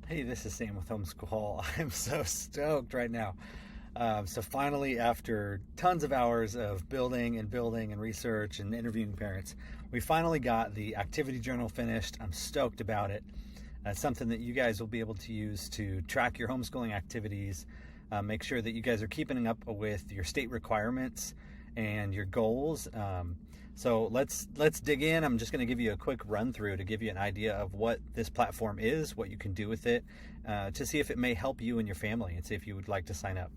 Hey, this is Sam with Homeschool. I'm so stoked right now. So finally, after tons of hours of building and research and interviewing parents, we finally got the activity journal finished. I'm stoked about it. It's something that you guys will be able to use to track your homeschooling activities, make sure that you guys are keeping up with your state requirements and your goals. So let's dig in. I'm just going to give you a quick run through to give you an idea of what this platform is, what you can do with it, to see if it may help you and your family and see if you would like to sign up.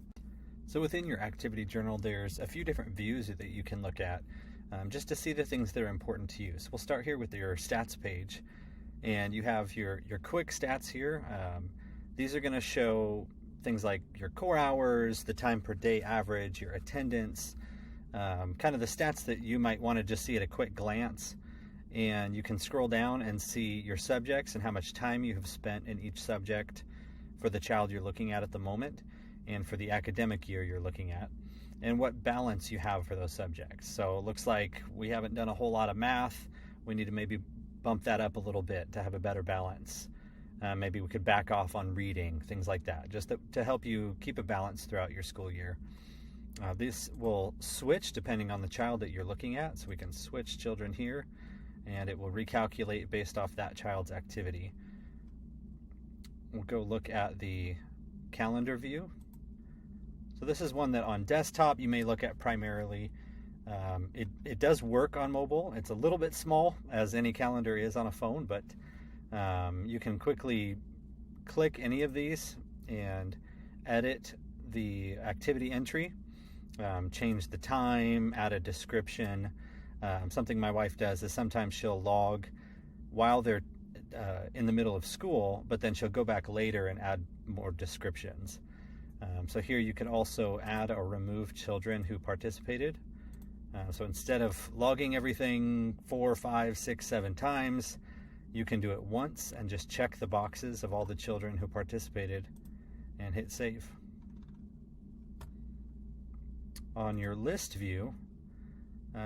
So within your activity journal, there's a few different views that you can look at just to see the things that are important to you. So we'll start here with your stats page, and you have your quick stats here. These are going to show things like your core hours, the time per day average, your attendance, kind of the stats that you might want to just see at a quick glance. And you can scroll down and see your subjects and how much time you have spent in each subject for the child you're looking at the moment and for the academic year you're looking at, and what balance you have for those subjects. So it looks like we haven't done a whole lot of math. We need to maybe bump that up a little bit to have a better balance. Maybe we could back off on reading, things like that, just to help you keep a balance throughout your school year. This will switch depending on the child that you're looking at, so we can switch children here and it will recalculate based off that child's activity. We'll go look at the calendar view. So this is one that on desktop you may look at primarily. It does work on mobile. It's a little bit small, as any calendar is on a phone, but you can quickly click any of these and edit the activity entry, change the time, add a description. Something my wife does is sometimes she'll log while they're in the middle of school, but then she'll go back later and add more descriptions. So here you can also add or remove children who participated. So instead of logging everything 4, 5, 6, 7 times, you can do it once and just check the boxes of all the children who participated and hit save. On your list view,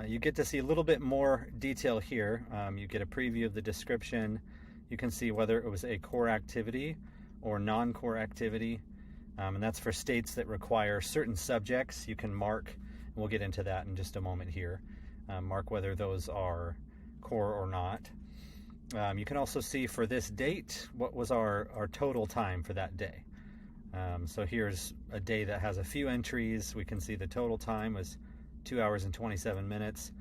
you get to see a little bit more detail here. You get a preview of the description. You can see whether it was a core activity or non-core activity. And that's for states that require certain subjects. You can mark, and we'll get into that in just a moment here, mark whether those are core or not. You can also see for this date, what was our total time for that day. So here's a day that has a few entries. We can see the total time was 2 hours and 27 minutes.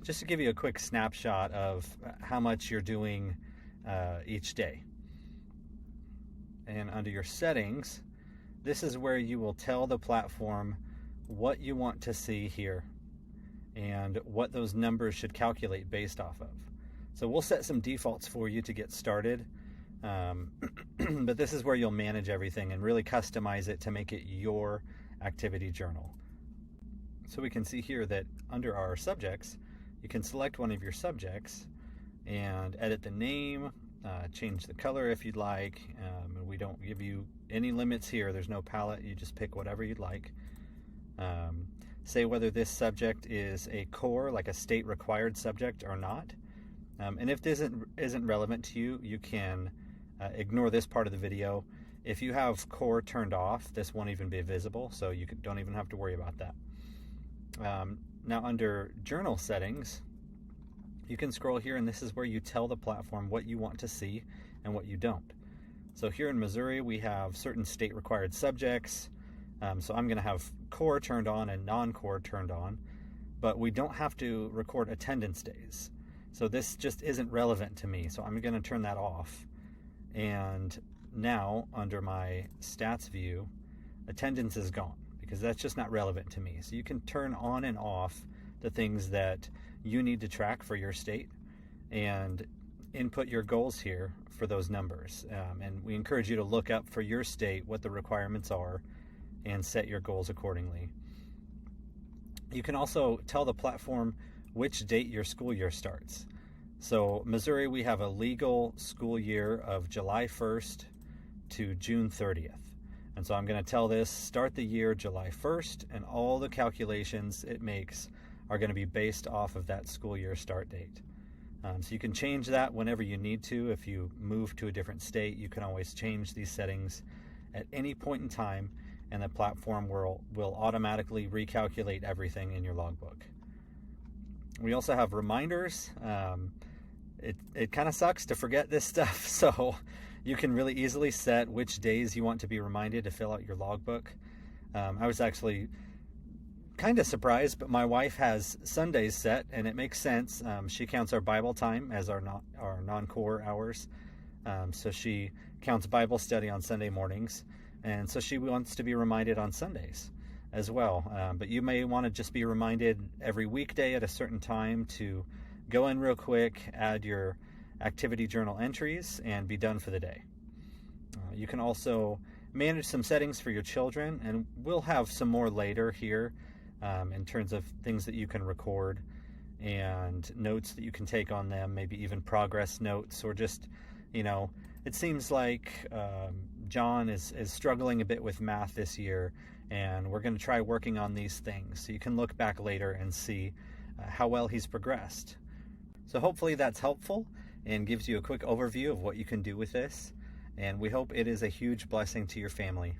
Just to give you a quick snapshot of how much you're doing each day. And under your settings, this is where you will tell the platform what you want to see here and what those numbers should calculate based off of. So we'll set some defaults for you to get started, but this is where you'll manage everything and really customize it to make it your activity journal. So we can see here that under our subjects, you can select one of your subjects and edit the name, change the color if you'd like. And we don't give you any limits here. There's no palette. You just pick whatever you'd like. Say whether this subject is a core, like a state required subject or not. And if this isn't relevant to you, you can ignore this part of the video. If you have core turned off, this won't even be visible, so you don't even have to worry about that. Now under journal settings, you can scroll here, and this is where you tell the platform what you want to see and what you don't. So here in Missouri, we have certain state required subjects. So I'm going to have core turned on and non-core turned on, but we don't have to record attendance days. So this just isn't relevant to me. So I'm going to turn that off. And now under my stats view, attendance is gone because that's just not relevant to me. So you can turn on and off the things that you need to track for your state and input your goals here for those numbers. And we encourage you to look up for your state what the requirements are and set your goals accordingly. You can also tell the platform which date your school year starts. So Missouri, we have a legal school year of July 1st to June 30th. And so I'm going to tell this, start the year July 1st, and all the calculations it makes are going to be based off of that school year start date. So you can change that whenever you need to. If you move to a different state, you can always change these settings at any point in time, and the platform will automatically recalculate everything in your logbook. We also have reminders. It kind of sucks to forget this stuff, so you can really easily set which days you want to be reminded to fill out your logbook. I was actually kind of surprised, but my wife has Sundays set, and it makes sense. She counts our Bible time as our non-core hours. So she counts Bible study on Sunday mornings, and so she wants to be reminded on Sundays as well. But you may want to just be reminded every weekday at a certain time to go in real quick, add your activity journal entries, and be done for the day. You can also manage some settings for your children, and we'll have some more later here in terms of things that you can record and notes that you can take on them, maybe even progress notes, or just, it seems like John is struggling a bit with math this year, and we're going to try working on these things. So you can look back later and see how well he's progressed. So hopefully that's helpful and gives you a quick overview of what you can do with this. And we hope it is a huge blessing to your family.